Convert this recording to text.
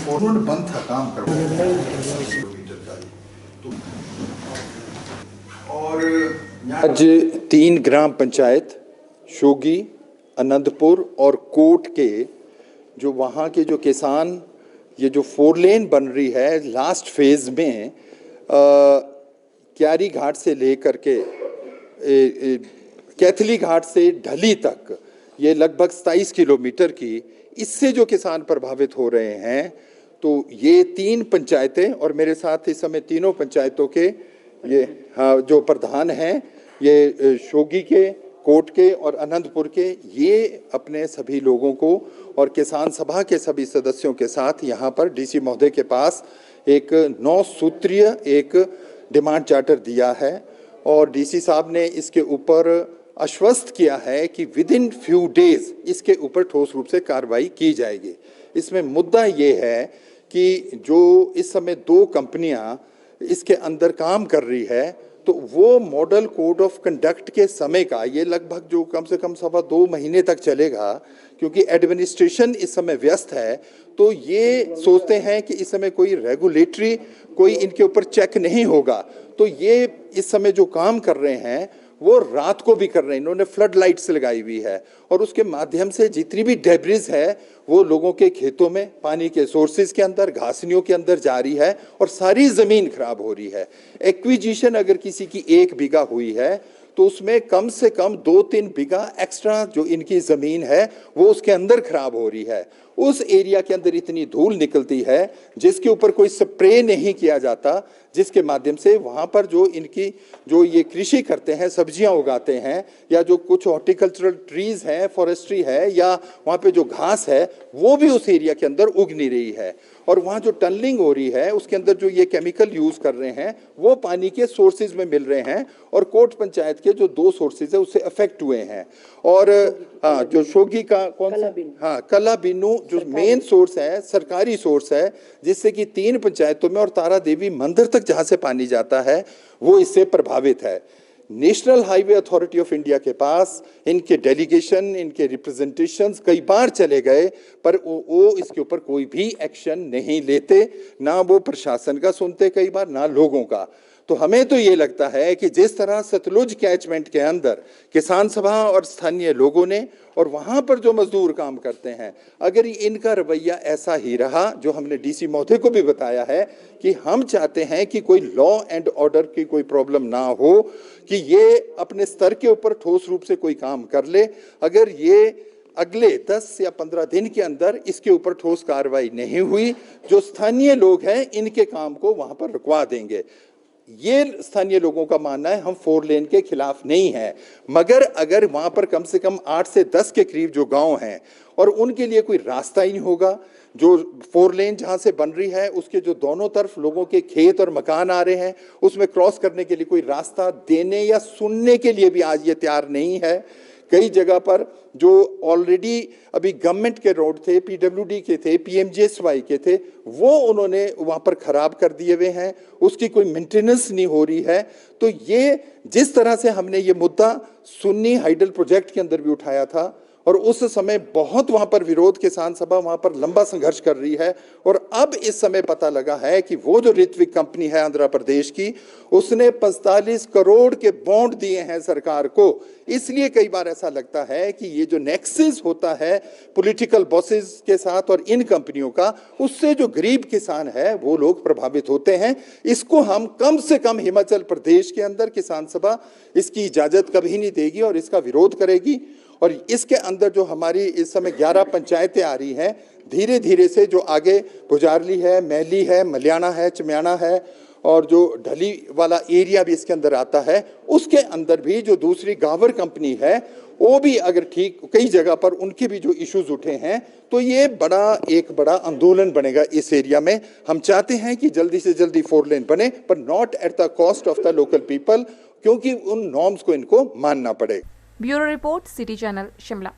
Phone बंद था काम कर और आज 3 ग्राम पंचायत शोगी, आनंदपुर और कोट के जो वहाँ के जो किसान, ये जो 4 लेन बन रही है लास्ट फेज में क्यारी घाट से लेकर के कैथली घाट से ढली तक, ये लगभग 27 किलोमीटर की, इससे जो किसान प्रभावित हो रहे हैं। तो ये 3 पंचायतें और मेरे साथ इस समय तीनों पंचायतों के ये जो प्रधान हैं, ये शोगी के, कोट के और आनंदपुर के, ये अपने सभी लोगों को और किसान सभा के सभी सदस्यों के साथ यहाँ पर डीसी महोदय के पास एक 9 सूत्रीय एक डिमांड चार्टर दिया है और डीसी साहब ने इसके ऊपर आश्वस्त किया है कि विद इन फ्यू डेज इसके ऊपर ठोस रूप से कार्रवाई की जाएगी। इसमें मुद्दा ये है कि जो इस समय 2 कंपनियां इसके अंदर काम कर रही है, तो वो मॉडल कोड ऑफ कंडक्ट के समय का ये लगभग जो कम से कम 2.25 महीने तक चलेगा, क्योंकि एडमिनिस्ट्रेशन इस समय व्यस्त है। तो ये सोचते हैं कि इस समय कोई रेगुलेटरी कोई इनके ऊपर चेक नहीं होगा, तो ये इस समय जो काम कर रहे हैं वो रात को भी कर रहे हैं। इन्होंने फ्लड लाइट्स लगाई हुई है और उसके माध्यम से जितनी भी डेब्रिस है वो लोगों के खेतों में, पानी के सोर्सेज के अंदर, घासनियों के अंदर जा रही है और सारी जमीन खराब हो रही है। एक्विजिशन अगर किसी की 1 बीघा हुई है तो उसमें कम से कम 2-3 बीघा एक्स्ट्रा जो इनकी जमीन है वो उसके अंदर खराब हो रही है। उस एरिया के अंदर इतनी धूल निकलती है जिसके ऊपर कोई स्प्रे नहीं किया जाता, जिसके माध्यम से वहाँ पर जो इनकी जो ये कृषि करते हैं, सब्जियां उगाते हैं, या जो कुछ हॉर्टिकल्चरल ट्रीज हैं, फॉरेस्ट्री है, या वहाँ पे जो घास है वो भी उस एरिया के अंदर उग नहीं रही है। और वहाँ जो टनलिंग हो रही है उसके अंदर जो ये केमिकल यूज कर रहे हैं वो पानी के सोर्सेज में मिल रहे हैं और कोट पंचायत के जो 2 सोर्सेज है उससे अफेक्ट हुए हैं। और जो शोगी का कौन सा कला बिन्नू जो मेन सोर्स है, सरकारी सोर्स है, जिससे कि 3 पंचायतों में और तारा देवी मंदिर तक जहाँ से पानी जाता है वो इससे प्रभावित है। National highway authority of India के पास इनके डेलीगेशन, इनके रिप्रेजेंटेशंस कई बार चले गए, पर वो इसके ऊपर कोई भी एक्शन नहीं लेते, ना वो प्रशासन का सुनते कई बार, ना लोगों का। तो हमें तो ये लगता है कि जिस तरह सतलुज कैचमेंट के अंदर किसान सभा और स्थानीय लोगों ने और वहाँ पर जो मजदूर काम करते हैं, अगर इनका रवैया ऐसा ही रहा, जो हमने डीसी महोदय को भी बताया है कि हम चाहते हैं कि कोई लॉ एंड ऑर्डर की कोई प्रॉब्लम ना हो, कि ये अपने स्तर के ऊपर ठोस रूप से कोई काम कर ले। अगर ये अगले 10 या 15 दिन के अंदर इसके ऊपर ठोस कार्रवाई नहीं हुई, जो स्थानीय लोग हैं इनके काम को वहाँ पर रुकवा देंगे। ये स्थानीय लोगों का मानना है, हम 4 लेन के खिलाफ नहीं है, मगर अगर वहां पर कम से कम 8 से 10 के करीब जो गांव हैं और उनके लिए कोई रास्ता ही नहीं होगा, जो 4 लेन जहां से बन रही है उसके जो दोनों तरफ लोगों के खेत और मकान आ रहे हैं, उसमें क्रॉस करने के लिए कोई रास्ता देने या सुनने के लिए भी आज ये तैयार नहीं है। कई जगह पर जो ऑलरेडी अभी गवर्नमेंट के रोड थे, पीडब्ल्यूडी के थे, पीएमजीएसवाई के थे, वो उन्होंने वहां पर खराब कर दिए हुए हैं, उसकी कोई मेंटेनेंस नहीं हो रही है। तो ये जिस तरह से हमने ये मुद्दा सुन्नी हाइडल प्रोजेक्ट के अंदर भी उठाया था और उस समय बहुत वहां पर विरोध, किसान सभा वहां पर लंबा संघर्ष कर रही है, और अब इस समय पता लगा है कि वो जो ऋत्विक कंपनी है आंध्र प्रदेश की, उसने 45 करोड़ के बॉन्ड दिए हैं सरकार को। इसलिए कई बार ऐसा लगता है कि ये जो नेक्सस होता है पॉलिटिकल बॉसेस के साथ और इन कंपनियों का, उससे जो गरीब किसान है वो लोग प्रभावित होते हैं। इसको हम कम से कम हिमाचल प्रदेश के अंदर किसान सभा इसकी इजाजत कभी नहीं देगी और इसका विरोध करेगी। और इसके अंदर जो हमारी इस समय 11 पंचायतें आ रही हैं, धीरे धीरे से जो आगे भुजारली है, मैली है, मलियाना है, चमियाना है और जो ढली वाला एरिया भी इसके अंदर आता है, उसके अंदर भी जो दूसरी गावर कंपनी है वो भी अगर ठीक कई जगह पर उनके भी जो इश्यूज उठे हैं, तो ये एक बड़ा आंदोलन बनेगा इस एरिया में। हम चाहते हैं कि जल्दी से जल्दी 4 लेन बने, पर not at the cost of the local people, क्योंकि उन नॉर्म्स को इनको मानना पड़ेगा। Bureau report, city channel, Shimla.